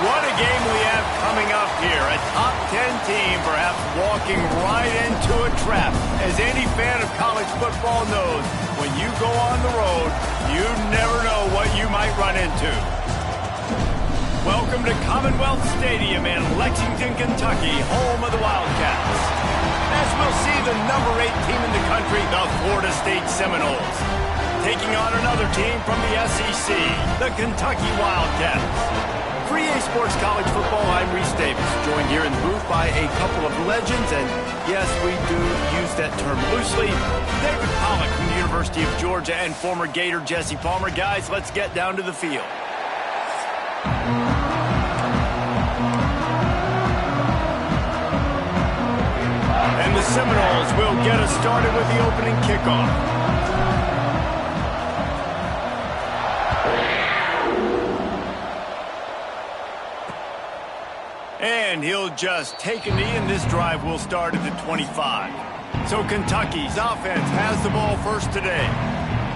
What a game we have coming up here. A top 10 team perhaps walking right into a trap. As any fan of college football knows, when you go on the road, you never know what you might run into. Welcome to Commonwealth Stadium in Lexington, Kentucky, home of the Wildcats. As we'll see the number 8 team in the country, the Florida State Seminoles, taking on another team from the SEC, the Kentucky Wildcats. For EA Sports College Football, I'm Reese Davis, joined here in the booth by a couple of legends, and yes, we do use that term loosely. David Pollack from the University of Georgia and former Gator Jesse Palmer. Guys, let's get down to the field. And the Seminoles will get us started with the opening kickoff. And he'll just take a knee, and this drive will start at the 25. So Kentucky's offense has the ball first today.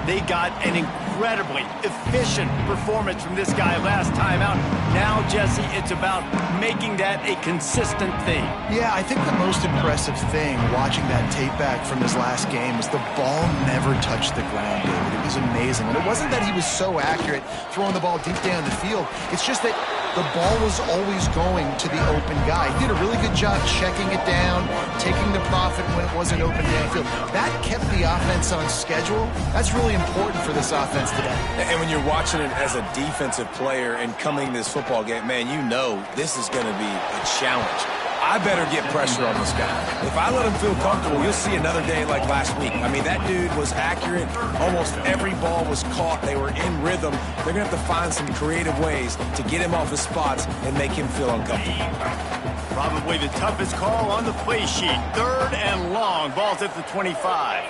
They got an incredibly efficient performance from this guy last time out. Now, Jesse, it's about making that a consistent thing. Yeah, I think the most impressive thing watching that tape back from his last game is the ball never touched the ground, David. It was amazing. And it wasn't that he was so accurate throwing the ball deep down the field. It's just that the ball was always going to the open guy. He did a really good job checking it down, taking the profit when it wasn't open downfield. That kept the offense on schedule. That's really important for this offense today. And when you're watching it as a defensive player and coming this football game, man, you know this is going to be a challenge. I better get pressure on this guy. If I let him feel comfortable, you'll see another day like last week. I mean, that dude was accurate. Almost every ball was caught. They were in rhythm. They're going to have to find some creative ways to get him off his spots and make him feel uncomfortable. Probably the toughest call on the play sheet. 3rd and long. Ball's at the 25.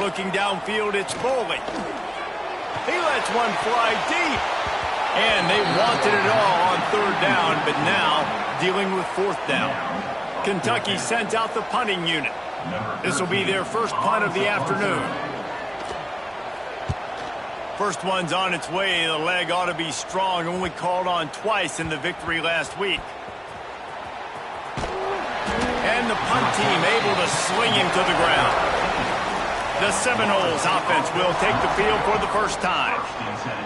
Looking downfield, it's Foley. He lets one fly deep. And they wanted it all on 3rd down, but now dealing with 4th down. Kentucky sent out the punting unit. This will be their first punt of the afternoon. First one's on its way. The leg ought to be strong. Only called on twice in the victory last week. And the punt team able to sling him to the ground. The Seminoles offense will take the field for the first time.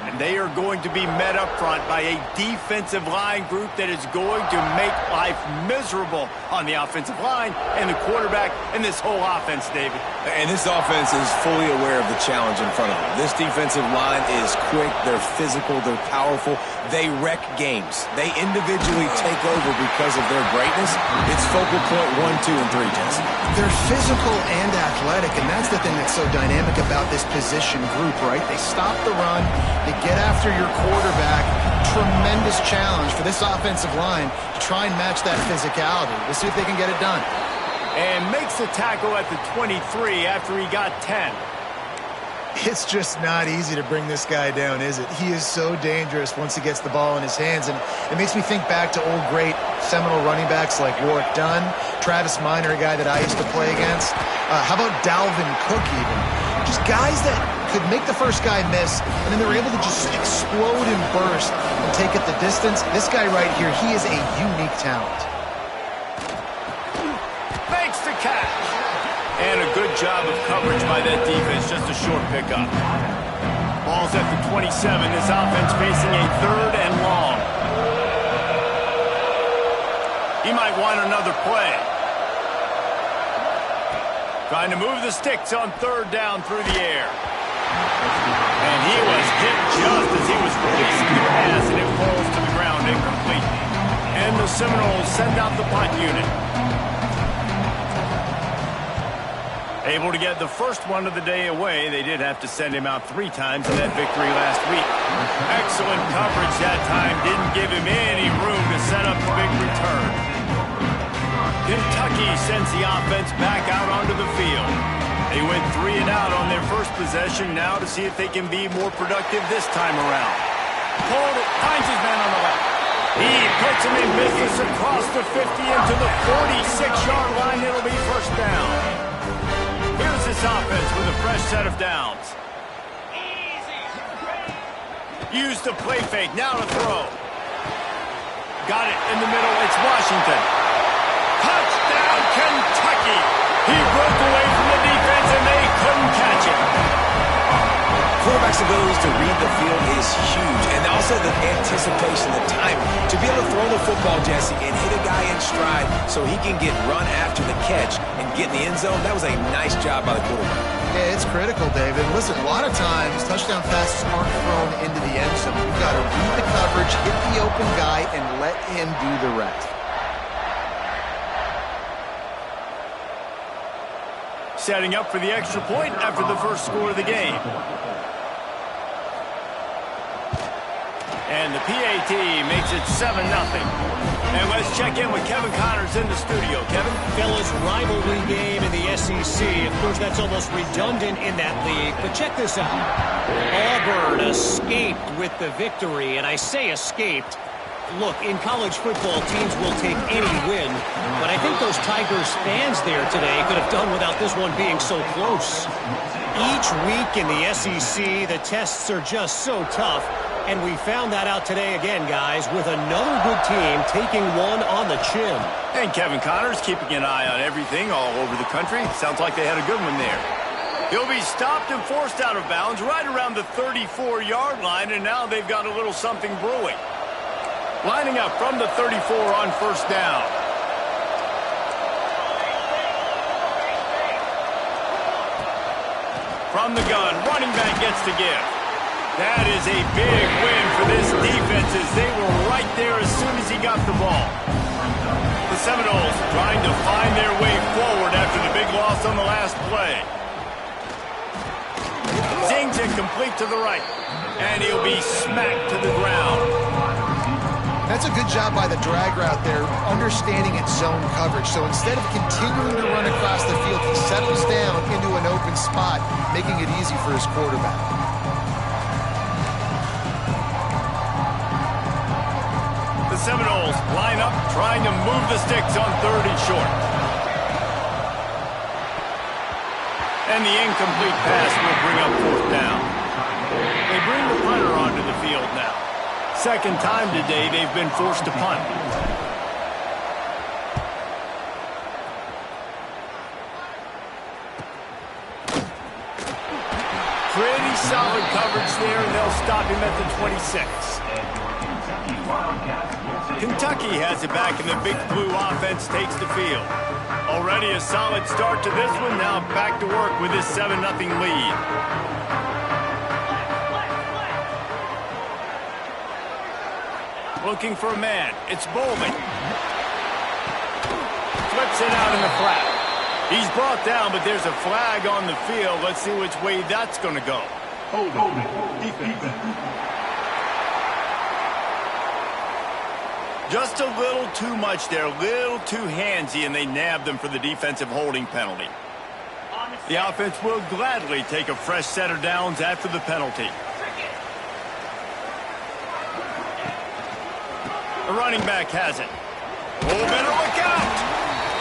And they are going to be met up front by a defensive line group that is going to make life miserable on the offensive line and the quarterback and this whole offense, David. And this offense is fully aware of the challenge in front of them. This defensive line is quick, they're physical, they're powerful. They wreck games. They individually take over because of their greatness. It's focal point 1, 2, and 3, Jesse. They're physical and athletic, and that's the thing that's so dynamic about this position group, right? They stop the run, they get after your quarterback. Tremendous challenge for this offensive line to try and match that physicality. We'll see if they can get it done. And makes the tackle at the 23 after he got 10. It's just not easy to bring this guy down, is it? He is so dangerous once he gets the ball in his hands, and it makes me think back to old great Seminole running backs like Warwick Dunn, Travis Minor, a guy that I used to play against. How about Dalvin Cook even? Just guys that could make the first guy miss, and then they were able to just explode and burst and take it the distance. This guy right here, he is a unique talent. Makes the catch. And a good job of coverage by that defense, just a short pickup. Ball's at the 27. This offense facing a 3rd and long. He might want another play. Trying to move the sticks on 3rd down through the air. And he was hit just as he was releasing the pass, and it falls to the ground incomplete. And the Seminoles send out the punt unit. Able to get the first one of the day away. They did have to send him out 3 times in that victory last week. Excellent coverage that time. Didn't give him any room to set up the big return. Kentucky sends the offense back out onto the field. They went 3 and out on their first possession. Now to see if they can be more productive this time around. Pulled it, finds his man on the left. He puts him in business across the 50 into the 46-yard line. It'll be first down. Here's this offense with a fresh set of downs. Use the play fake, now to throw. Got it in the middle. It's Washington. Touchdown, Kentucky. He broke away from the defense, and they couldn't catch it. Quarterback's abilities to read the field is huge, and also the anticipation, the time to be able to throw the football, Jesse, and hit a guy in stride so he can get run after the catch and get in the end zone. That was a nice job by the quarterback. Yeah, it's critical, David. Listen, a lot of times touchdown passes aren't thrown into the end zone. You've got to read the coverage, hit the open guy, and let him do the rest. Setting up for the extra point after the first score of the game. And the PAT makes it 7-0. And let's check in with Kevin Connors in the studio. Kevin? Fellas, rivalry game in the SEC. Of course, that's almost redundant in that league. But check this out. Auburn escaped with the victory. And I say escaped. Look, in college football, teams will take any win. But I think those Tigers fans there today could have done without this one being so close. Each week in the SEC, the tests are just so tough. And we found that out today again, guys, with another good team taking one on the chin. And Kevin Connors keeping an eye on everything all over the country. Sounds like they had a good one there. He'll be stopped and forced out of bounds right around the 34-yard line, and now they've got a little something brewing. Lining up from the 34 on first down. From the gun, running back gets to give. That is a big win for this defense as they were right there as soon as he got the ball. The Seminoles trying to find their way forward after the big loss on the last play. Zings it complete to the right, and he'll be smacked to the ground. That's a good job by the drag route there, understanding its zone coverage. So instead of continuing to run across the field, he settles down into an open spot, making it easy for his quarterback. The Seminoles line up, trying to move the sticks on 3rd and short. And the incomplete pass will bring up 4th down. They bring the punter onto the field now. Second time today they've been forced to punt. Pretty solid coverage there, and they'll stop him at the 26. Kentucky has it back, and the Big Blue offense takes the field. Already a solid start to this one, now back to work with this 7-0 lead. Looking for a man. It's Bowman. Flips it out in the flat. He's brought down, but there's a flag on the field. Let's see which way that's going to go. Just a little too much there, a little too handsy, and they nabbed them for the defensive holding penalty. The offense will gladly take a fresh set of downs after the penalty. The running back has it. Oh, better look out!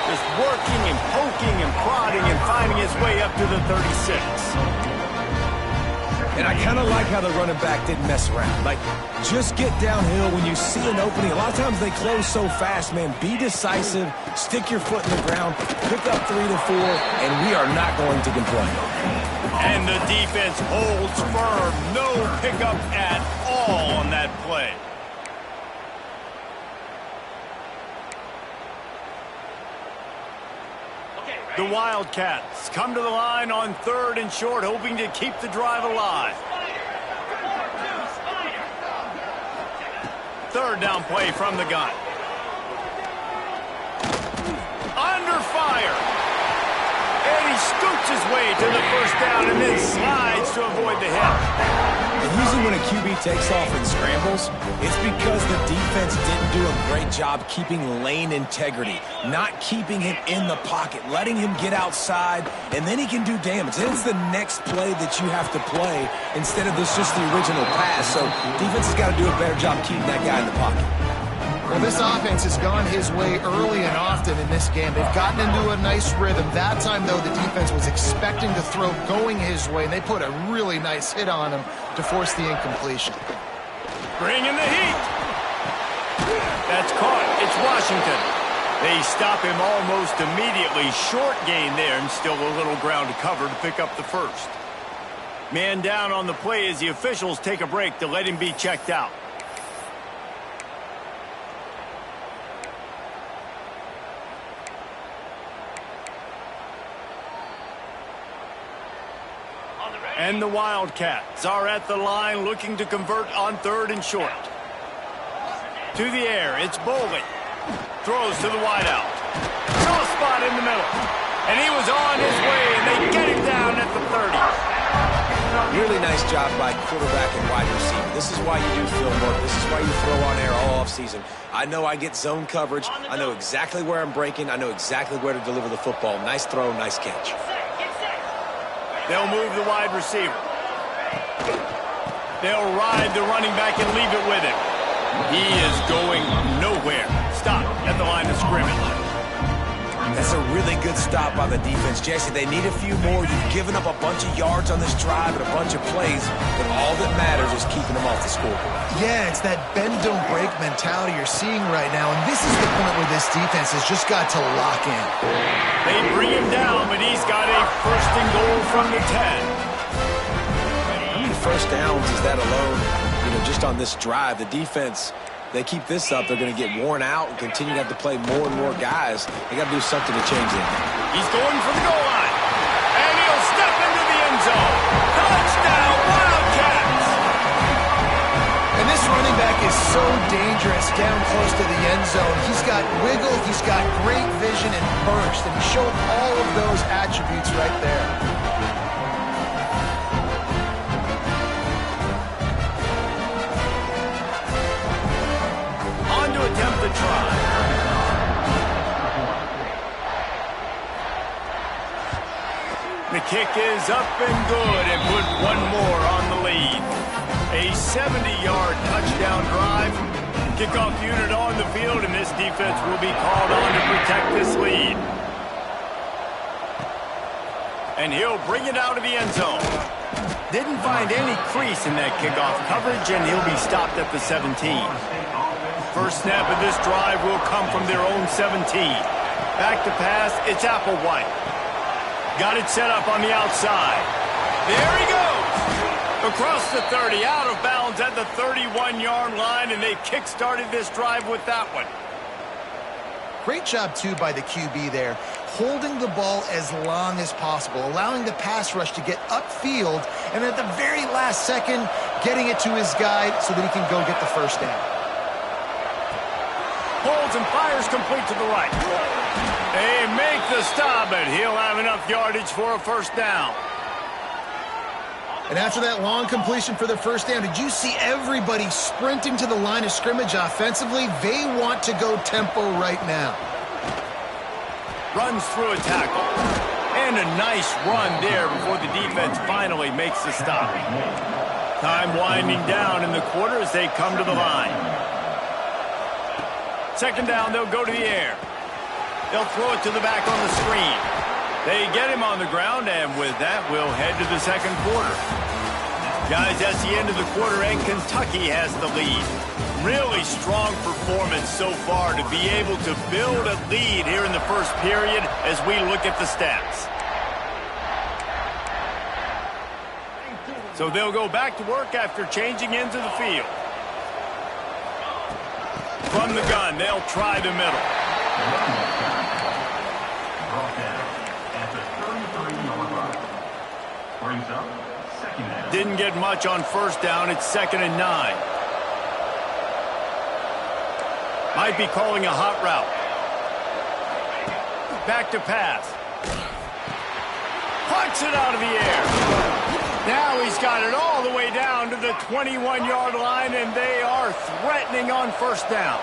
Just working and poking and prodding and finding his way up to the 36. And I kind of like how the running back didn't mess around. Like, just get downhill when you see an opening. A lot of times they close so fast, man. Be decisive, stick your foot in the ground, pick up 3 to 4, and we are not going to complain. And the defense holds firm. No pickup at all on that play. The Wildcats come to the line on 3rd and short, hoping to keep the drive alive. 3rd down play from the gun. Under fire. And he scoots his way to the first down and then slides to avoid the hit. And usually when a QB takes off and scrambles, it's because the defense didn't do a great job keeping lane integrity, not keeping him in the pocket, letting him get outside, and then he can do damage. Then it's the next play that you have to play instead of this just the original pass. So defense has got to do a better job keeping that guy in the pocket. Well, this offense has gone his way early and often in this game. They've gotten into a nice rhythm. That time, though, the defense was expecting the throw going his way, and they put a really nice hit on him to force the incompletion. Bring in the heat. That's caught. It's Washington. They stop him almost immediately. Short gain there and still a little ground to cover to pick up the first. Man down on the play as the officials take a break to let him be checked out. And the Wildcats are at the line looking to convert on 3rd and short. To the air, it's Bowling. Throws to the wideout. Soft spot in the middle. And he was on his way, and they get him down at the 30. Really nice job by quarterback and wide receiver. This is why you do film work. This is why you throw on air all offseason. I know I get zone coverage. I know exactly where I'm breaking. I know exactly where to deliver the football. Nice throw, nice catch. They'll move the wide receiver. They'll ride the running back and leave it with him. He is going nowhere. Stop at the line of scrimmage. That's a really good stop by the defense. Jesse, they need a few more. You've given up a bunch of yards on this drive and a bunch of plays, but all that matters is keeping them off the scoreboard. Yeah, it's that bend, don't break mentality you're seeing right now, and this is the point where this defense has just got to lock in. They bring him down, but he's got a 1st and goal from the 10. How many first downs is that alone? You know, just on this drive, the defense, they keep this up, they're going to get worn out and continue to have to play more and more guys. They got to do something to change it. He's going for the goal line, and he'll step into the end zone. Touchdown, Wildcats! And this running back is so dangerous down close to the end zone. He's got wiggle, he's got great vision and burst, and he showed all of those attributes right there. On to attempt the try. The kick is up and good and put one more on the lead. A 70-yard touchdown drive. Kickoff unit on the field, and this defense will be called on to protect this lead. And he'll bring it out of the end zone. Didn't find any crease in that kickoff coverage, and he'll be stopped at the 17. First snap of this drive will come from their own 17. Back to pass, it's Applewhite. Got it set up on the outside. There he goes! Across the 30, out of bounds at the 31-yard line, and they kick-started this drive with that one. Great job, too, by the QB there, holding the ball as long as possible, allowing the pass rush to get upfield, and at the very last second, getting it to his guy so that he can go get the first down. Holds and fires complete to the right. They make the stop, but he'll have enough yardage for a first down. And after that long completion for the first down, did you see everybody sprinting to the line of scrimmage offensively? They want to go tempo right now. Runs through a tackle. And a nice run there before the defense finally makes the stop. Time winding down in the quarter as they come to the line. Second down, they'll go to the air. They'll throw it to the back on the screen. They get him on the ground, and with that, we'll head to the second quarter. Guys, that's the end of the quarter, and Kentucky has the lead. Really strong performance so far to be able to build a lead here in the first period as we look at the stats. So they'll go back to work after changing into the field. From the gun, they'll try the middle. Didn't get much on first down. It's 2nd and 9. Might be calling a hot route. Back to pass. Punts it out of the air. Now he's got it all the way down to the 21-yard line, and they are threatening on first down.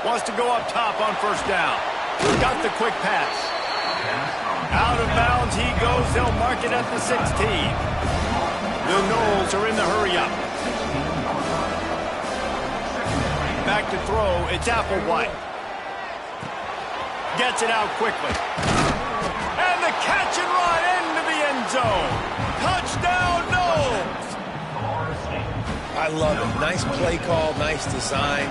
Wants to go up top on first down. Got the quick pass. Out of bounds he goes. They'll mark it at the 16. The Noles are in the hurry-up. Back to throw. It's Applewhite. Gets it out quickly. And the catch and run into the end zone. Touchdown, Noles! I love it. Nice play call, nice design.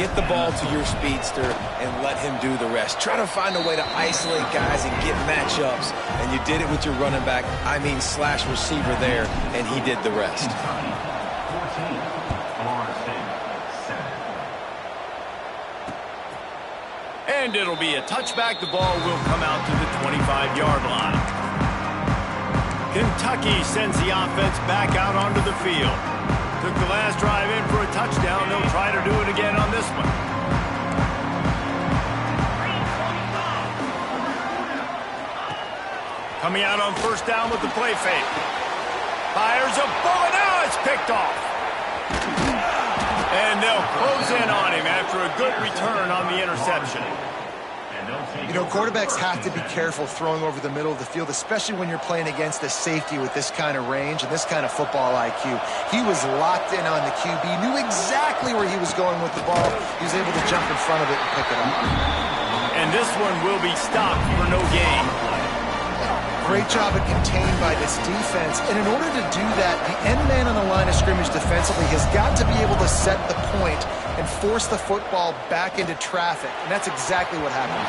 Get the ball to your speedster and let him do the rest. Try to find a way to isolate guys and get matchups, and you did it with your running back, slash receiver there, and he did the rest. And it'll be a touchback. The ball will come out to the 25-yard line. Kentucky sends the offense back out onto the field. Took the last drive in for a touchdown. They'll try to do it again on this one. Coming out on first down with the play fake. Fires a bullet. Now it's picked off. And they'll close in on him after a good return on the interception. You know, quarterbacks have to be careful throwing over the middle of the field, especially when you're playing against a safety with this kind of range and this kind of football IQ. He was locked in on the QB, knew exactly where he was going with the ball. He was able to jump in front of it and pick it up. And this one will be stopped for no gain. Great job of contained by this defense. And in order to do that, the end man on the line of scrimmage defensively has got to be able to set the point and force the football back into traffic. And that's exactly what happened.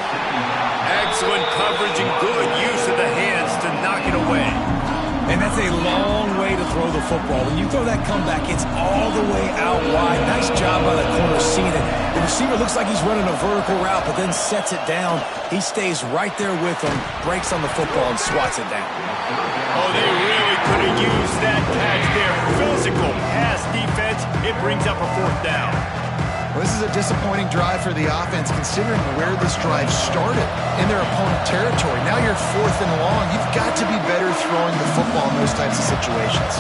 Excellent coverage and good use of the hands to knock it away. And that's a long way to throw the football. When you throw that comeback, it's all the way out wide. Nice job by the corner seeing it. The receiver looks like he's running a vertical route, but then sets it down. He stays right there with him, breaks on the football, and swats it down. Oh, they really could have used that catch there. Physical pass defense. It brings up a fourth down. Well, this is a disappointing drive for the offense, considering where this drive started in their opponent territory. Now you're fourth and long. You've got to be better throwing the football in those types of situations.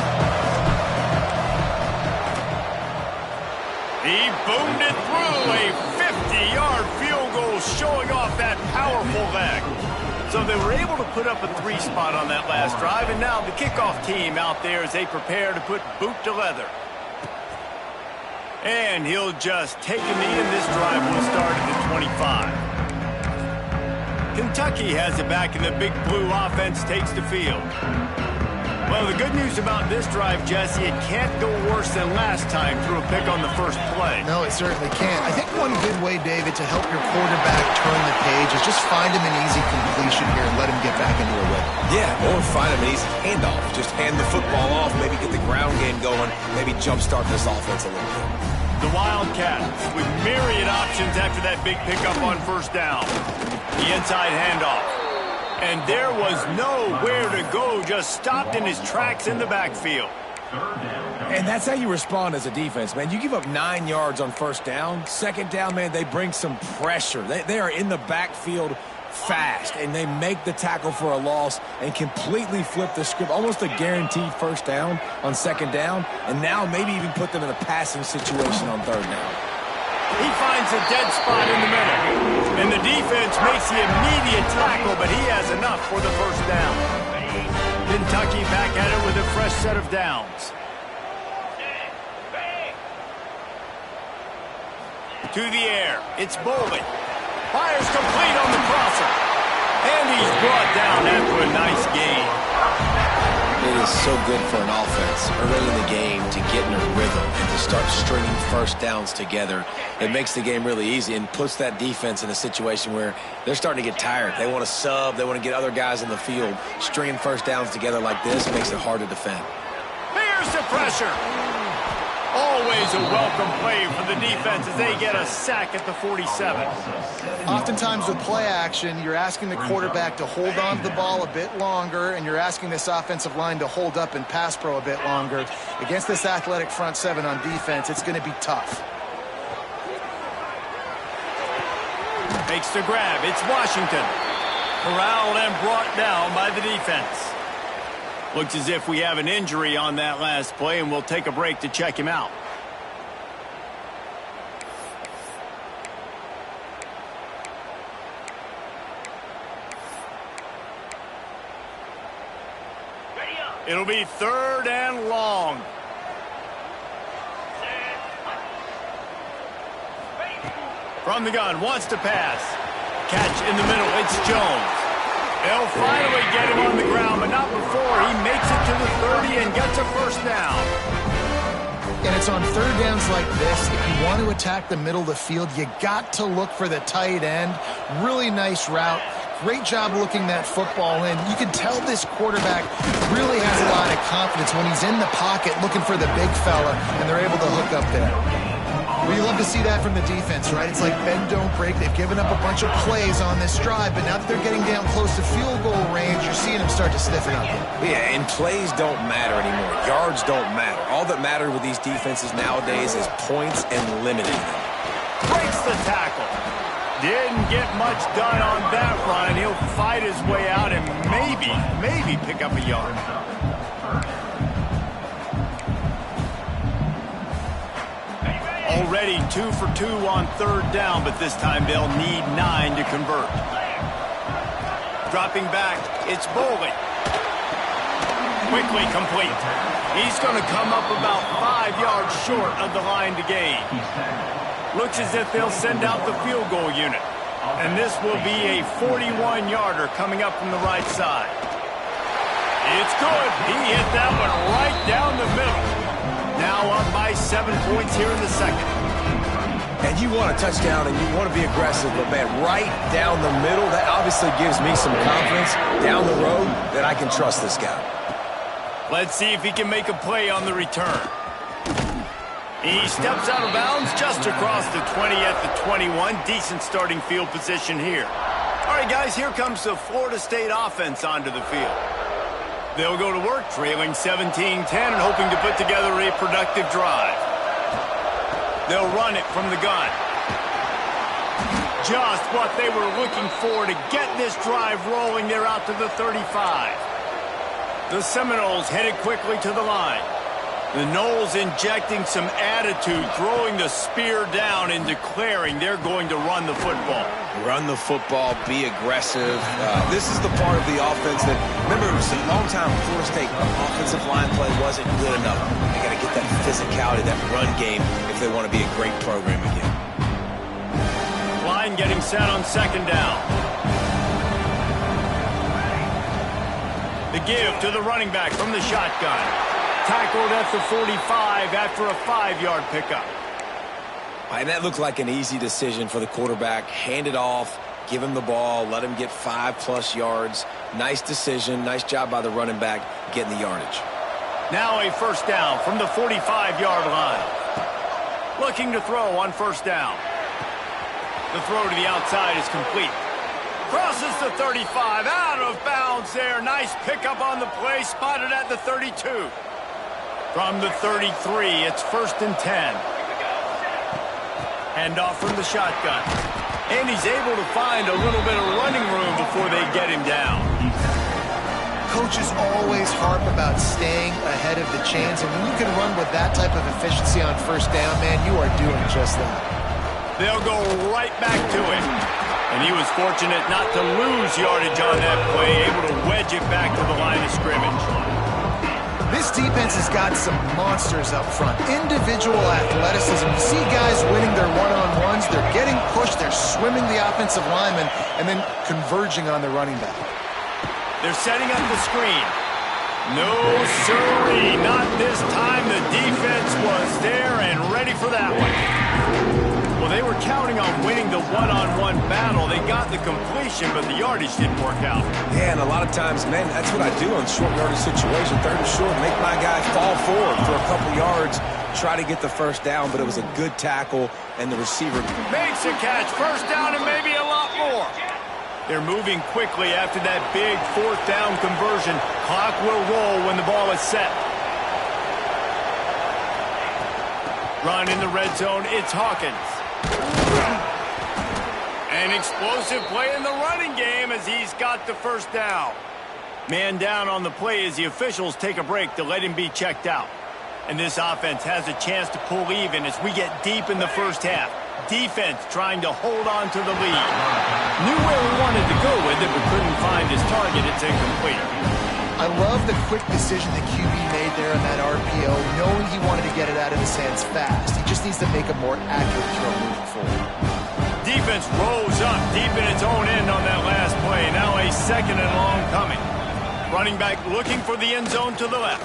He boomed it through. A 50-yard field goal showing off that powerful leg. So they were able to put up a 3 spot on that last drive, and now the kickoff team out there as they prepare to put boot to leather. And he'll just take a knee, and this drive will start at the 25. Kentucky has it back, and the big blue offense takes the field. Well, the good news about this drive, Jesse, it can't go worse than last time through a pick on the first play. No, it certainly can't. I think one good way, David, to help your quarterback turn the page is just find him an easy completion here and let him get back into a rhythm. Yeah, or find him an easy handoff. Just hand the football off, maybe get the ground game going, maybe jumpstart this offense a little bit. The Wildcats with myriad options after that big pickup on first down. The inside handoff. And there was nowhere to go, just stopped in his tracks in the backfield. And that's how you respond as a defense, man. You give up 9 yards on first down. Second down, man, they bring some pressure. They are in the backfield fast, and they make the tackle for a loss and completely flip the script. Almost a guaranteed first down on second down, and now maybe even put them in a passing situation on third down. He finds a dead spot in the middle, and the defense makes the immediate tackle, but he has enough for the first down. Kentucky back at it with a fresh set of downs. To the air, it's Bolden. Fires complete on the crosser. And he's brought down after a nice gain. It is so good for an offense early in the game to get in a rhythm and to start stringing first downs together. It makes the game really easy and puts that defense in a situation where they're starting to get tired. They want to sub. They want to get other guys in the field. Stringing first downs together like this makes it hard to defend. Here's the pressure. Always a welcome play for the defense as they get a sack at the 47. Oftentimes with play action, you're asking the quarterback to hold on to the ball a bit longer, and you're asking this offensive line to hold up in pass pro a bit longer. Against this athletic front seven on defense, it's going to be tough. Makes the grab. It's Washington. Corralled and brought down by the defense. Looks as if we have an injury on that last play, and we'll take a break to check him out. It'll be third and long. From the gun, wants to pass. Catch in the middle, it's Jones. They'll finally get him on the ground, but not before he makes it to the 30 and gets a first down. And it's on third downs like this. If you want to attack the middle of the field, you got to look for the tight end. Really nice route. Great job looking that football in. You can tell this quarterback really has a lot of confidence when he's in the pocket looking for the big fella, and they're able to hook up there. Well, you love to see that from the defense, right? It's like bend, don't break. They've given up a bunch of plays on this drive, but now that they're getting down close to field goal range, you're seeing them start to stiffen up. Yeah, and plays don't matter anymore. Yards don't matter. All that matters with these defenses nowadays is points and limiting them. Breaks the tackle. Didn't get much done on that run. He'll fight his way out and maybe pick up a yard. Already 2 for 2 on third down, but this time they'll need 9 to convert. Dropping back, it's Boley. Quickly complete. He's going to come up about 5 yards short of the line to gain. Looks as if they'll send out the field goal unit. And this will be a 41-yarder coming up from the right side. It's good. He hit that one right down the middle. Now up by 7 points here in the second. And you want a touchdown and you want to be aggressive, but man, right down the middle, that obviously gives me some confidence down the road that I can trust this guy. Let's see if he can make a play on the return. He steps out of bounds just across the 20 at the 21. Decent starting field position here. All right, guys, here comes the Florida State offense onto the field. They'll go to work, trailing 17-10 and hoping to put together a productive drive. They'll run it from the gun. Just what they were looking for to get this drive rolling. They're out to the 35. The Seminoles headed quickly to the line. The Noles injecting some attitude, throwing the spear down and declaring they're going to run the football. Run the football, be aggressive. This is the part of the offense that, remember, it was a long time Florida State offensive line play wasn't good enough. They got to get that physicality, that run game, if they want to be a great program again. Line getting set on second down. The give to the running back from the shotgun. Tackled at the 45 after a 5-yard pickup. And that looked like an easy decision for the quarterback. Hand it off, give him the ball, let him get 5+ yards. Nice decision, nice job by the running back getting the yardage. Now a first down from the 45-yard line. Looking to throw on first down. The throw to the outside is complete. Crosses the 35, out of bounds there. Nice pickup on the play, spotted at the 32. From the 33, it's 1st and 10. Handoff from the shotgun. And he's able to find a little bit of running room before they get him down. Coaches always harp about staying ahead of the chains, and when you can run with that type of efficiency on first down, man, you are doing just that. They'll go right back to it. And he was fortunate not to lose yardage on that play, able to wedge it back to the line of scrimmage. This defense has got some monsters up front. Individual athleticism. You see guys winning their one-on-ones. They're getting pushed. They're swimming the offensive lineman and then converging on the running back. They're setting up the screen. No, sirree. Not this time. The defense was there and ready for that one. Well, they were counting on winning the one-on-one battle. They got the completion, but the yardage didn't work out. Yeah, and a lot of times, man, that's what I do on short yardage situation. 3rd and short, make my guy fall forward for a couple yards, try to get the first down, but it was a good tackle, and the receiver makes a catch. First down and maybe a lot more. They're moving quickly after that big 4th down conversion. Clock will roll when the ball is set. Run in the red zone, it's Hawkins. An explosive play in the running game as he's got the first down. Man down on the play as the officials take a break to let him be checked out. And this offense has a chance to pull even as we get deep in the first half. Defense trying to hold on to the lead. Knew where he wanted to go with it, but couldn't find his target. It's incomplete. I love the quick decision that QB made there on that RPO, knowing he wanted to get it out of his hands fast. He just needs to make a more accurate throw moving forward. Defense rose up deep in its own end on that last play. Now a 2nd and long coming. Running back looking for the end zone to the left.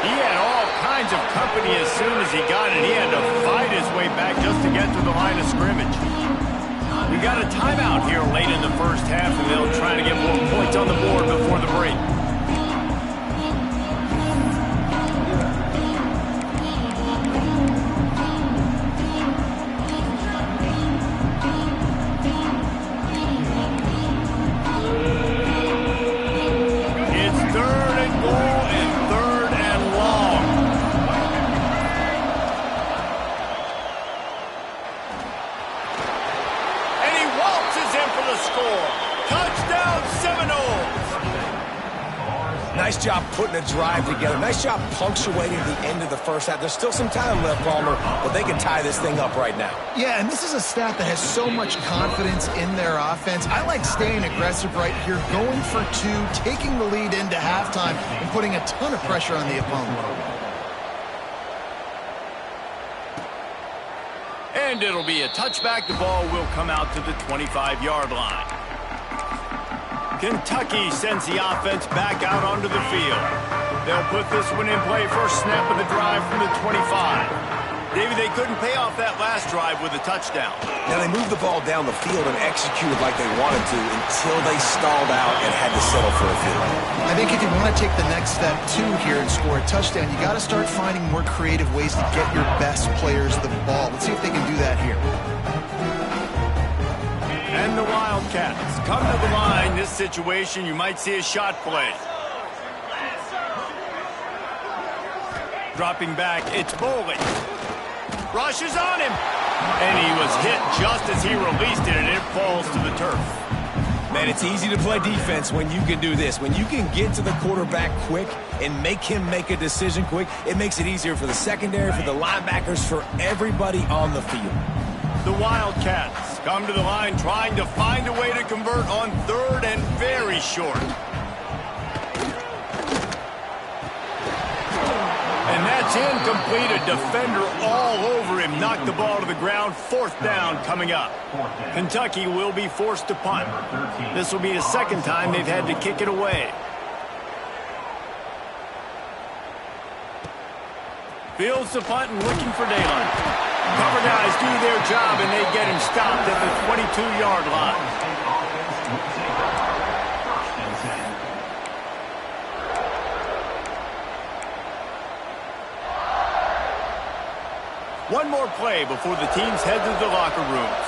He had all kinds of company as soon as he got it. He had to fight his way back just to get to the line of scrimmage. We got a timeout here late in the first half, and they'll try to get more points on the board before the break. Nice job putting a drive together. Nice job punctuating the end of the first half. There's still some time left, Palmer, but they can tie this thing up right now. Yeah, and this is a staff that has so much confidence in their offense. I like staying aggressive right here, going for two, taking the lead into halftime, and putting a ton of pressure on the opponent. And it'll be a touchback. The ball will come out to the 25-yard line. Kentucky sends the offense back out onto the field. They'll put this one in play first snap of the drive from the 25. David, they couldn't pay off that last drive with a touchdown. Now, they moved the ball down the field and executed like they wanted to until they stalled out and had to settle for a field goal. I think if you want to take the next step, too, here and score a touchdown, you got to start finding more creative ways to get your best players the ball. Let's see if they can do that here. And the Wildcats come to the line. This situation, you might see a shot play. Dropping back, it's Bowling. Rushes on him. And he was hit just as he released it, and it falls to the turf. Man, it's easy to play defense when you can do this. When you can get to the quarterback quick and make him make a decision quick, it makes it easier for the secondary, for the linebackers, for everybody on the field. The Wildcats come to the line trying to find a way to convert on third and very short. And that's incomplete. A defender all over him. Knocked the ball to the ground. Fourth down coming up. Kentucky will be forced to punt. This will be the second time they've had to kick it away. Fields the punt and looking for daylight. Cover guys do their job, and they get him stopped at the 22-yard line. One more play before the teams head to the locker rooms.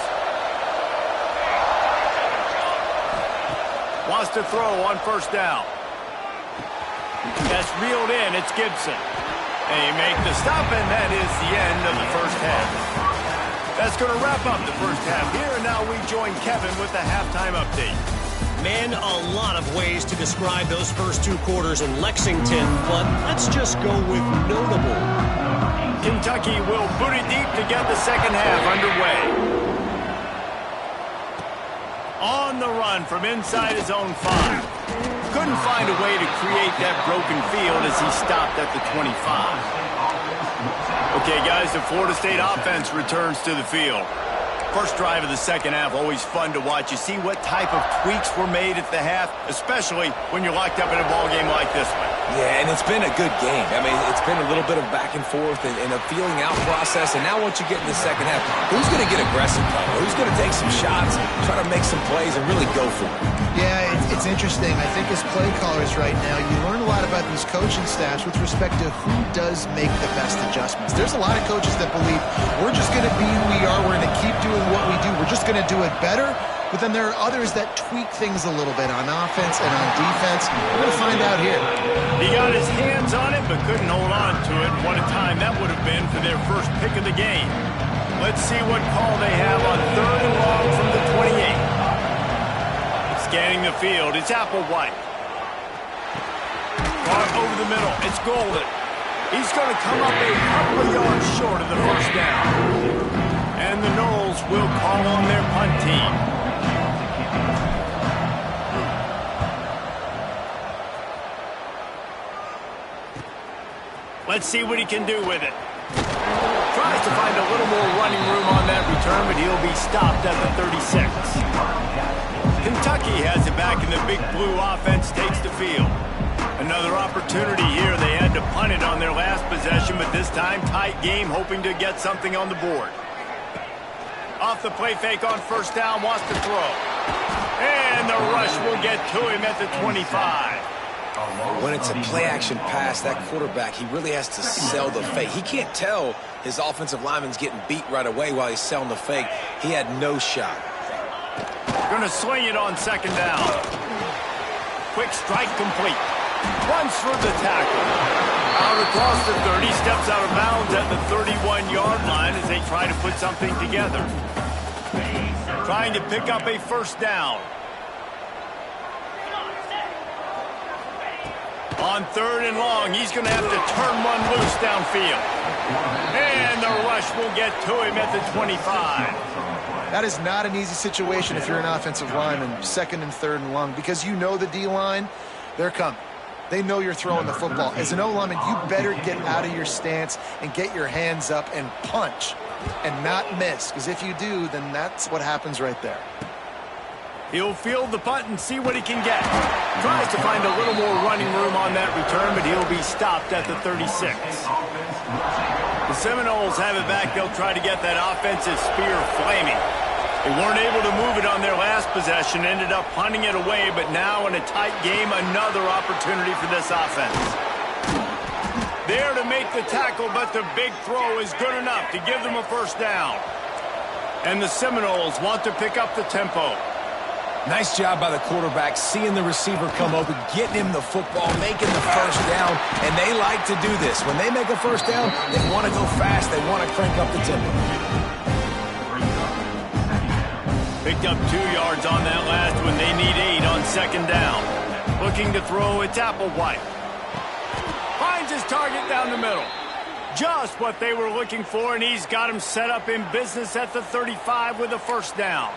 Wants to throw on first down. That's reeled in. It's Gibson. They make the stop, and that is the end of the first half. That's going to wrap up the first half here, and now we join Kevin with the halftime update. Man, a lot of ways to describe those first two quarters in Lexington, but let's just go with notable. Kentucky will boot it deep to get the second half underway. On the run from inside his own 5. Couldn't find a way to create that broken field as he stopped at the 25. Okay, guys, the Florida State offense returns to the field. First drive of the second half, always fun to watch. You see what type of tweaks were made at the half, especially when you're locked up in a ball game like this one. Yeah, and it's been a good game. I mean, it's been a little bit of back and forth and a feeling out process. And now once you get in the second half, who's going to get aggressive, Tyler? Who's going to take some shots, try to make some plays, and really go for it? Yeah, it's interesting. I think as play callers right now, you learn a lot about these coaching staffs with respect to who does make the best adjustments. There's a lot of coaches that believe we're just going to be who we are. We're going to keep doing what we do. We're just going to do it better. But then there are others that tweak things a little bit on offense and on defense. We're going to find out here. He got his hands on it, but couldn't hold on to it. What a time that would have been for their first pick of the game. Let's see what call they have on third and long from the 28. Scanning the field, it's Applewhite. Far over the middle, it's Golden. He's going to come up a couple of yards short of the first down. And the Noles will call on their punt team. Let's see what he can do with it. Tries to find a little more running room on that return, but he'll be stopped at the 36. Kentucky has it back, and the Big Blue offense takes the field. Another opportunity here. They had to punt it on their last possession, but this time tight game, hoping to get something on the board. Off the play fake on first down, wants to throw. And the rush will get to him at the 25. When it's a play-action pass, that quarterback, he really has to sell the fake. He can't tell his offensive lineman's getting beat right away while he's selling the fake. He had no shot. Going to swing it on second down. Quick strike complete. Runs through the tackle. Out across the 30, steps out of bounds at the 31-yard line as they try to put something together. Trying to pick up a first down. On third and long, he's going to have to turn one loose downfield. And the rush will get to him at the 25. That is not an easy situation if you're an offensive lineman, second and third and long, because you know the D-line, they're coming. They know you're throwing the football. As an O-lineman, you better get out of your stance and get your hands up and punch and not miss, because if you do, then that's what happens right there. He'll field the punt and see what he can get. Tries to find a little more running room on that return, but he'll be stopped at the 36. The Seminoles have it back. They'll try to get that offensive spear flaming. They weren't able to move it on their last possession, ended up punting it away, but now in a tight game, another opportunity for this offense. There to make the tackle, but the big throw is good enough to give them a first down. And the Seminoles want to pick up the tempo. Nice job by the quarterback, seeing the receiver come open, getting him the football, making the first down, and they like to do this. When they make a first down, they want to go fast, they want to crank up the tempo. Picked up 2 yards on that last one. They need 8 on second down. Looking to throw, it's Applewhite. Finds his target down the middle. Just what they were looking for, and he's got him set up in business at the 35 with a first down.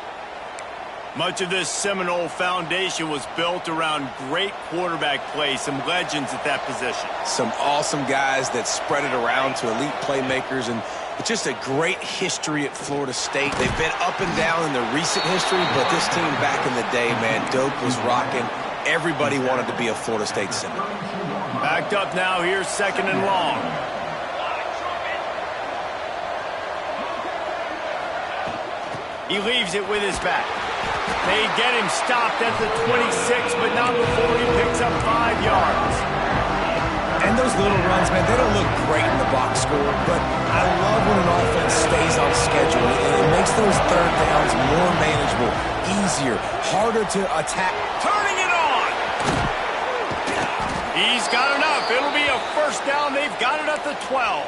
Much of this Seminole foundation was built around great quarterback play, some legends at that position. Some awesome guys that spread it around to elite playmakers, and it's just a great history at Florida State. They've been up and down in the recent history, but this team back in the day, man, Doak was rocking. Everybody wanted to be a Florida State Seminole. Backed up now, here's second and long. He leaves it with his back. They get him stopped at the 26, but not before he picks up 5 yards. And those little runs, man, they don't look great in the box score, but I love when an offense stays on schedule, and it makes those third downs more manageable, easier, harder to attack. Turning it on! He's got enough. It'll be a first down. They've got it at the 12.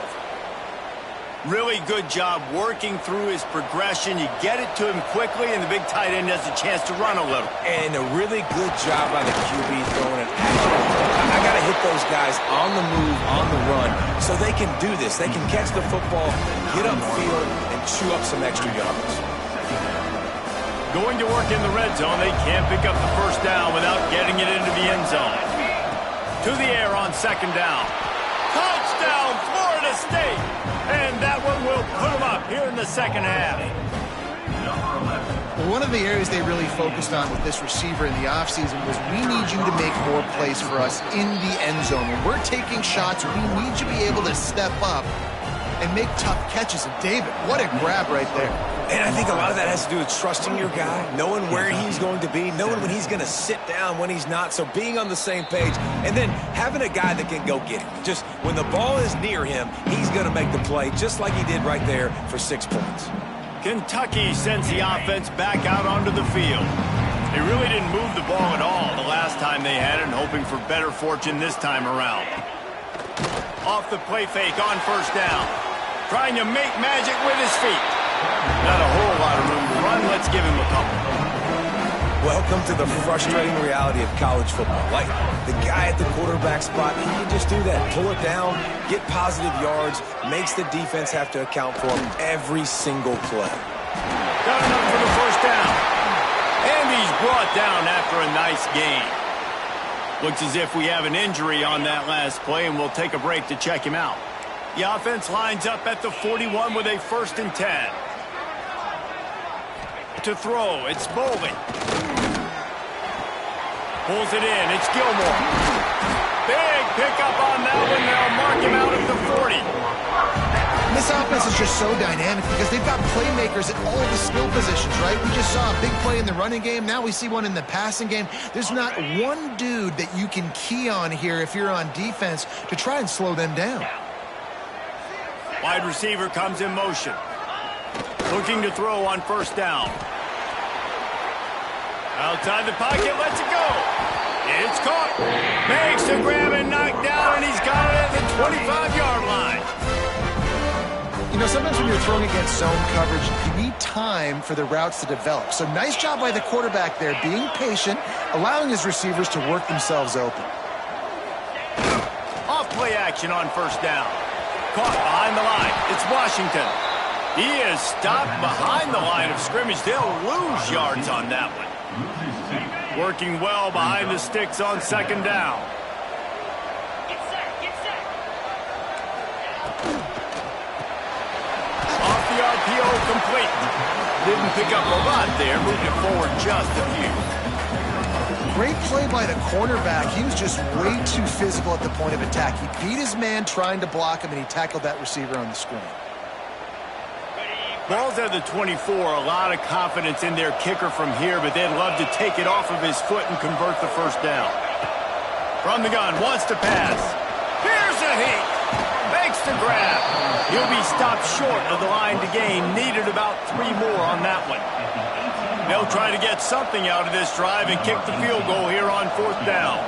Really good job working through his progression. You get it to him quickly, and the big tight end has a chance to run a little. And a really good job by the QB throwing an action. I got to hit those guys on the move, on the run, so they can do this. They can catch the football, get upfield, and chew up some extra yards. Going to work in the red zone. They can't pick up the first down without getting it into the end zone. To the air on second down. Touchdown, Florida State! And that one will put them up here in the second half. Well, one of the areas they really focused on with this receiver in the offseason was, we need you to make more plays for us in the end zone. When we're taking shots, we need you to be able to step up and make tough catches. And David, what a grab right there. And I think a lot of that has to do with trusting your guy, knowing where he's going to be, knowing when he's going to sit down, when he's not, so being on the same page, and then having a guy that can go get him. Just when the ball is near him, he's going to make the play, just like he did right there for 6 points. Kentucky sends the offense back out onto the field. They really didn't move the ball at all the last time they had it, and hoping for better fortune this time around. Off the play fake on first down. Trying to make magic with his feet. Not a whole lot of room to run. Let's give him a couple. Welcome to the frustrating reality of college football. Like, the guy at the quarterback spot, he can just do that. Pull it down, get positive yards, makes the defense have to account for him every single play. Got enough for the first down. And he's brought down after a nice gain. Looks as if we have an injury on that last play, and we'll take a break to check him out. The offense lines up at the 41 with a 1st and 10. To throw, it's Bowling. Pulls it in, it's Gilmore. pick up on that one. They'll mark him out at the 40. This offense is just so dynamic because they've got playmakers at all the skill positions, right? We just saw a big play in the running game. Now we see one in the passing game. There's not one dude that you can key on here if you're on defense to try and slow them down. Wide receiver comes in motion. Looking to throw on first down. Outside the pocket, lets it go. It's caught. Makes the grab and knocked down, and he's got it at the 25-yard line. You know, sometimes when you're throwing against zone coverage, you need time for the routes to develop. So nice job by the quarterback there, being patient, allowing his receivers to work themselves open. Off play action on first down. Caught behind the line. It's Washington. He is stopped behind the line of scrimmage. They'll lose yards on that one. Working well behind the sticks on second down. Off the RPO, complete. Didn't pick up a lot there. Moved it forward just a few. Great play by the cornerback. He was just way too physical at the point of attack. He beat his man trying to block him, and he tackled that receiver on the screen. Ball's at the 24. A lot of confidence in their kicker from here, but they'd love to take it off of his foot and convert the first down. From the gun, wants to pass. Here's a heat. Makes the grab. He'll be stopped short of the line to gain. Needed about 3 more on that one. They'll try to get something out of this drive and kick the field goal here on fourth down.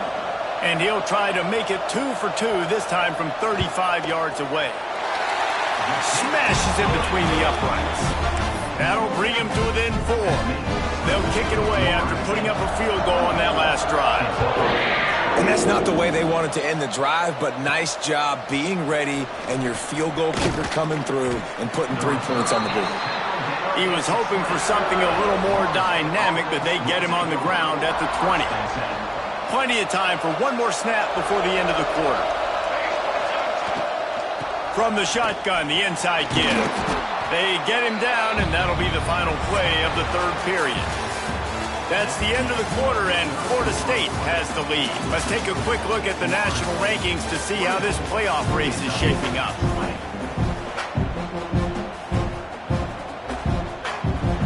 And he'll try to make it 2 for 2, this time from 35 yards away. Smashes in between the uprights. That'll bring him to within 4. They'll kick it away after putting up a field goal on that last drive. And that's not the way they wanted to end the drive, but nice job being ready and your field goal kicker coming through and putting 3 points on the board. He was hoping for something a little more dynamic, but they get him on the ground at the 20. Plenty of time for one more snap before the end of the quarter. From the shotgun, the inside give. They get him down, and that'll be the final play of the third period. That's the end of the quarter, and Florida State has the lead. Let's take a quick look at the national rankings to see how this playoff race is shaping up.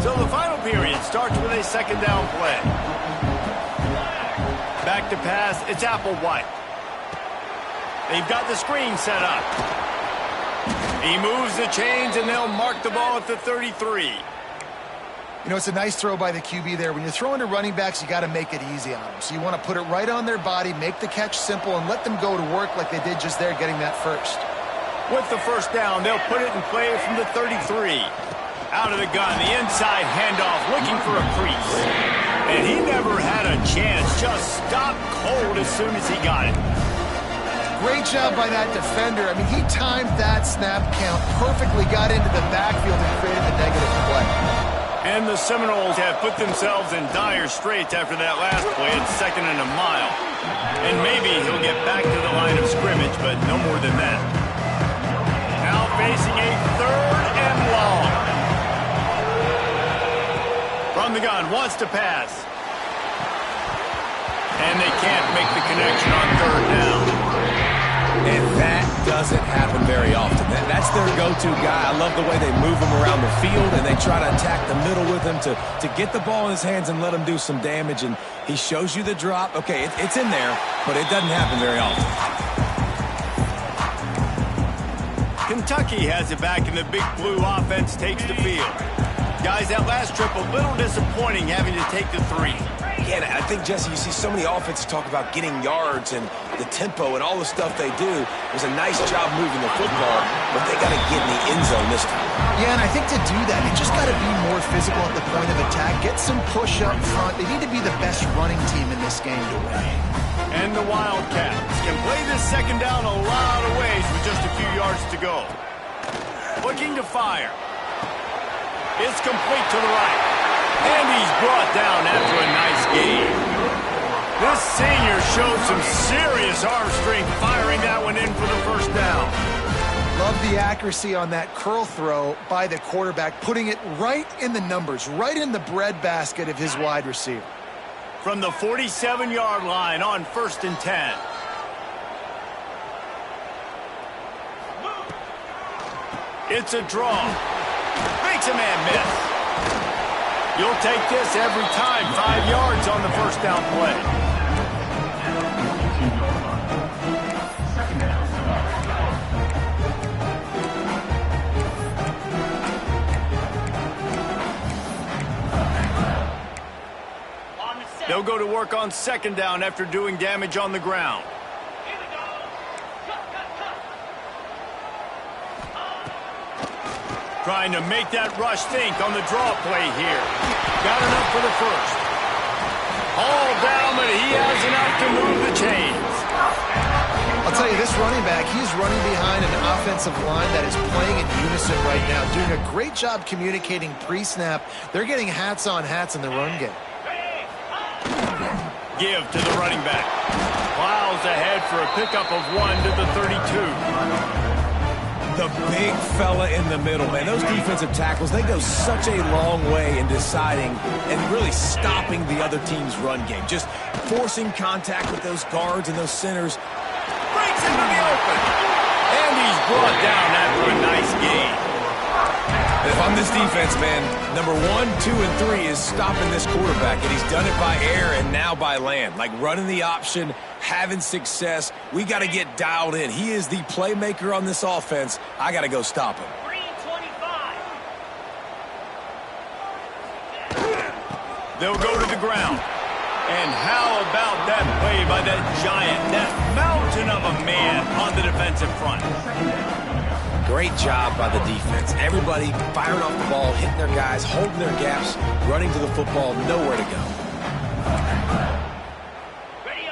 So the final period starts with a second down play. Back to pass, it's Applewhite. They've got the screen set up. He moves the chains, and they'll mark the ball at the 33. You know, it's a nice throw by the QB there. When you're throwing to running backs, you got to make it easy on them. So you want to put it right on their body, make the catch simple, and let them go to work like they did just there, getting that first. With the first down, they'll put it in play from the 33. Out of the gun, the inside handoff, looking for a crease. And he never had a chance, just stopped cold as soon as he got it. Great job by that defender. I mean, he timed that snap count perfectly, got into the backfield and created the negative play. And the Seminoles have put themselves in dire straits after that last play at 2nd and a mile. And maybe he'll get back to the line of scrimmage, but no more than that. Now facing a 3rd and long. From the gun, wants to pass. And they can't make the connection on 3rd down. And that doesn't happen very often. That's their go-to guy. I love the way they move him around the field, and they try to attack the middle with him to get the ball in his hands and let him do some damage. And he shows you the drop. Okay, it's in there, but it doesn't happen very often. Kentucky has it back, and the Big Blue offense takes the field. Guys, that last trip a little disappointing having to take the 3. Yeah, I think, Jesse, you see so many offenses talk about getting yards and the tempo and all the stuff they do. It was a nice job moving the football, but they got to get in the end zone this time. Yeah, and I think to do that, they just got to be more physical at the point of attack, get some push up front. They need to be the best running team in this game to win. And the Wildcats can play this second down a lot of ways with just a few yards to go. Looking to fire. It's complete to the right. And he's brought down after a nice gain. This senior showed some serious arm strength firing that one in for the first down. Love the accuracy on that curl throw by the quarterback, putting it right in the numbers, right in the breadbasket of his wide receiver. From the 47-yard line on 1st and 10. It's a draw. Makes a man miss. You'll take this every time. 5 yards on the first down play. They'll go to work on second down after doing damage on the ground. Trying to make that rush think on the draw play here. Got enough for the first. All down, but he has enough to move the chains. I'll tell you, this running back, he's running behind an offensive line that is playing in unison right now, doing a great job communicating pre-snap. They're getting hats on hats in the run game. Give to the running back. Plows ahead for a pickup of 1 to the 32. The big fella in the middle, man. Those defensive tackles, they go such a long way in deciding and really stopping the other team's run game. Just forcing contact with those guards and those centers. Breaks into the open. And he's brought down after a nice gain. If I'm this defense, man, number 1, 2, and 3 is stopping this quarterback, and he's done it by air and now by land. Like running the option, having success. We got to get dialed in. He is the playmaker on this offense. I got to go stop him. They'll go to the ground. And how about that play by that giant, that mountain of a man on the defensive front? Great job by the defense. Everybody firing off the ball, hitting their guys, holding their gaps, running to the football, nowhere to go.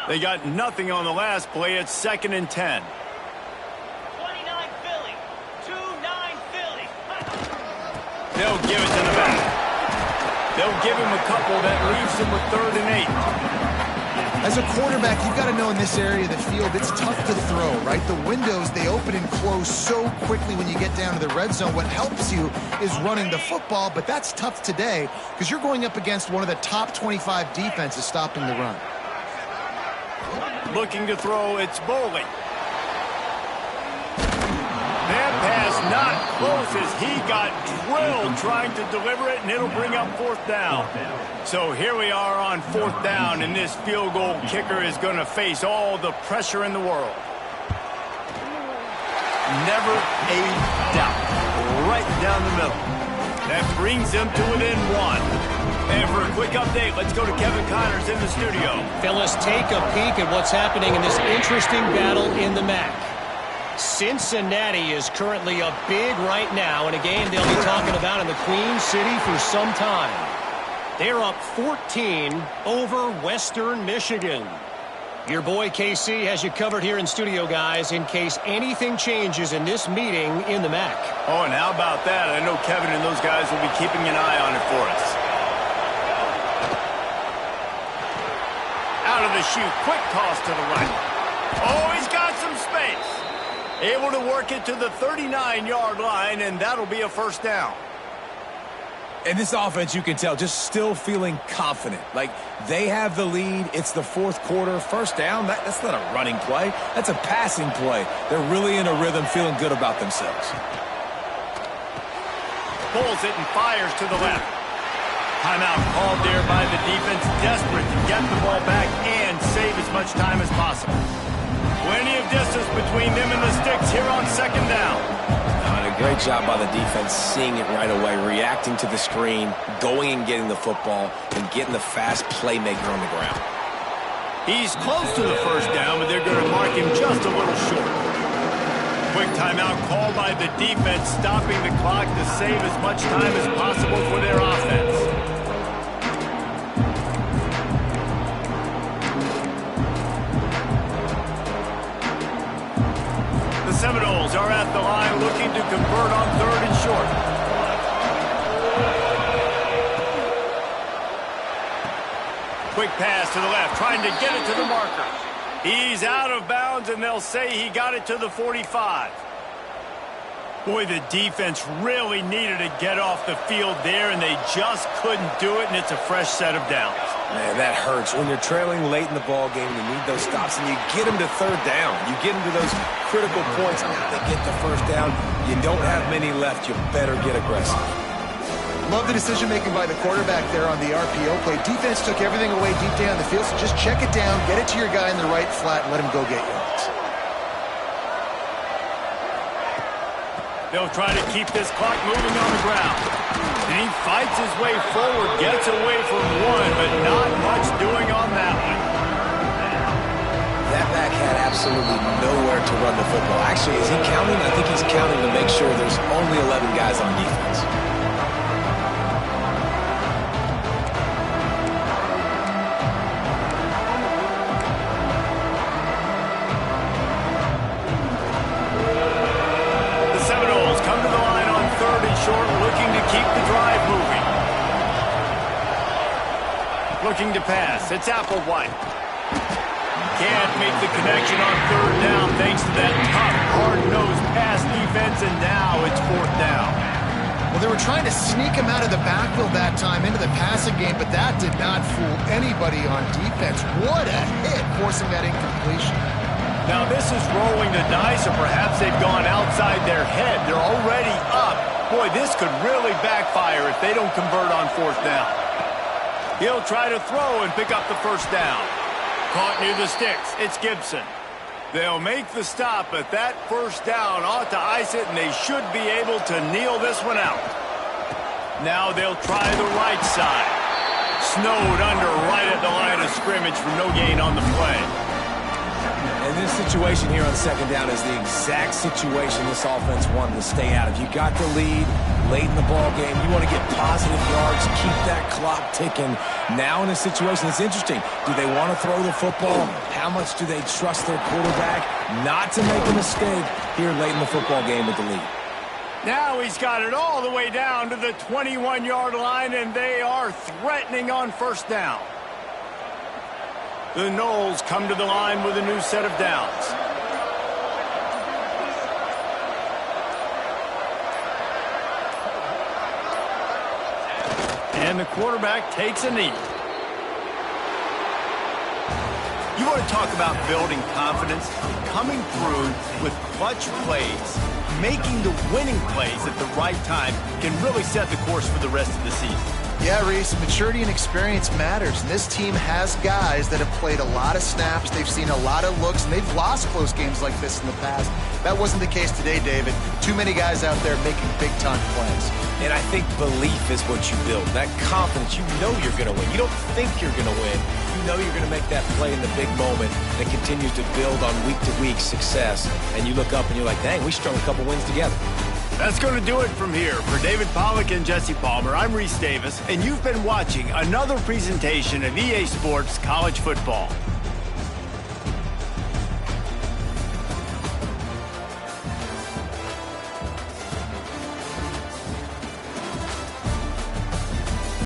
They got nothing on the last play. It's 2nd and 10. 29 Philly. 2-9 Philly. They'll give it to the back. They'll give him a couple that leaves him with 3rd and 8. As a quarterback, you've got to know in this area of the field, it's tough to throw, right? The windows, they open and close so quickly when you get down to the red zone. What helps you is running the football, but that's tough today because you're going up against one of the top 25 defenses stopping the run. Looking to throw, it's Bowling. That pass not close as he got drilled trying to deliver it, and it'll bring up 4th down. So here we are on 4th down, and this field goal kicker is going to face all the pressure in the world. Never a doubt. Right down the middle. That brings them to within 1. And for a quick update, let's go to Kevin Connors in the studio. Fellas, take a peek at what's happening in this interesting battle in the MAC. Cincinnati is currently up big right now in a game they'll be talking about in the Queen City for some time. They're up 14 over Western Michigan. Your boy KC has you covered here in studio, guys, in case anything changes in this meeting in the MAC. Oh, and how about that? I know Kevin and those guys will be keeping an eye on it for us. Out of the chute, quick toss to the right. Oh, he's got some space. Able to work it to the 39-yard line, and that'll be a 1st down. And this offense, you can tell, just still feeling confident. Like, they have the lead. It's the 4th quarter. 1st down, that's not a running play. That's a passing play. They're really in a rhythm, feeling good about themselves. Pulls it and fires to the left. Timeout called there by the defense, desperate to get the ball back and save as much time as possible. Plenty of distance between them and the sticks here on 2nd down. And a great job by the defense, seeing it right away, reacting to the screen, going and getting the football, and getting the fast playmaker on the ground. He's close to the 1st down, but they're going to mark him just a little short. Quick timeout called by the defense, stopping the clock to save as much time as possible for their offense. The Seminoles are at the line looking to convert on 3rd and short. Quick pass to the left, trying to get it to the marker. He's out of bounds, and they'll say he got it to the 45. Boy, the defense really needed to get off the field there, and they just couldn't do it, and it's a fresh set of downs. Man, that hurts. When you're trailing late in the ball game, you need those stops, and you get them to third down. You get them to those critical points. Now they get the first down. You don't have many left. You better get aggressive. Love the decision-making by the quarterback there on the RPO play. Defense took everything away deep down the field, so just check it down, get it to your guy in the right flat, and let him go get yards. They'll try to keep this clock moving on the ground. And he fights his way forward, gets away from one, but not much doing on that one. That back had absolutely nowhere to run the football. Actually, is he counting? I think he's counting to make sure there's only 11 guys on defense. Looking to pass. It's Applewhite. Can't make the connection on third down thanks to that tough, hard-nosed pass defense, and now it's fourth down. Well, they were trying to sneak him out of the backfield that time into the passing game, but that did not fool anybody on defense. What a hit, forcing that incompletion. Now this is rolling the dice, or perhaps they've gone outside their head. They're already up. Boy, this could really backfire if they don't convert on fourth down. He'll try to throw and pick up the first down. Caught near the sticks. It's Gibson. They'll make the stop, but that first down ought to ice it, and they should be able to kneel this one out. Now they'll try the right side. Snowed under right at the line of scrimmage for no gain on the play. And this situation here on second down is the exact situation this offense wanted to stay out of. You got the lead late in the ball game. You want to get positive yards, keep that clock ticking. Now in a situation, it's interesting. Do they want to throw the football? How much do they trust their quarterback not to make a mistake here late in the football game with the lead? Now he's got it all the way down to the 21-yard line, and they are threatening on first down. The Noles come to the line with a new set of downs. And the quarterback takes a knee. You want to talk about building confidence? Coming through with clutch plays, making the winning plays at the right time can really set the course for the rest of the season. Yeah, Reese, maturity and experience matters, and this team has guys that have played a lot of snaps, they've seen a lot of looks, and they've lost close games like this in the past. That wasn't the case today, David. Too many guys out there making big-time plays. And I think belief is what you build, that confidence. You know you're going to win. You don't think you're going to win. You know you're going to make that play in the big moment that continues to build on week-to-week success. And you look up and you're like, dang, we strung a couple wins together. That's going to do it from here. For David Pollack and Jesse Palmer, I'm Reese Davis, and you've been watching another presentation of EA Sports College Football.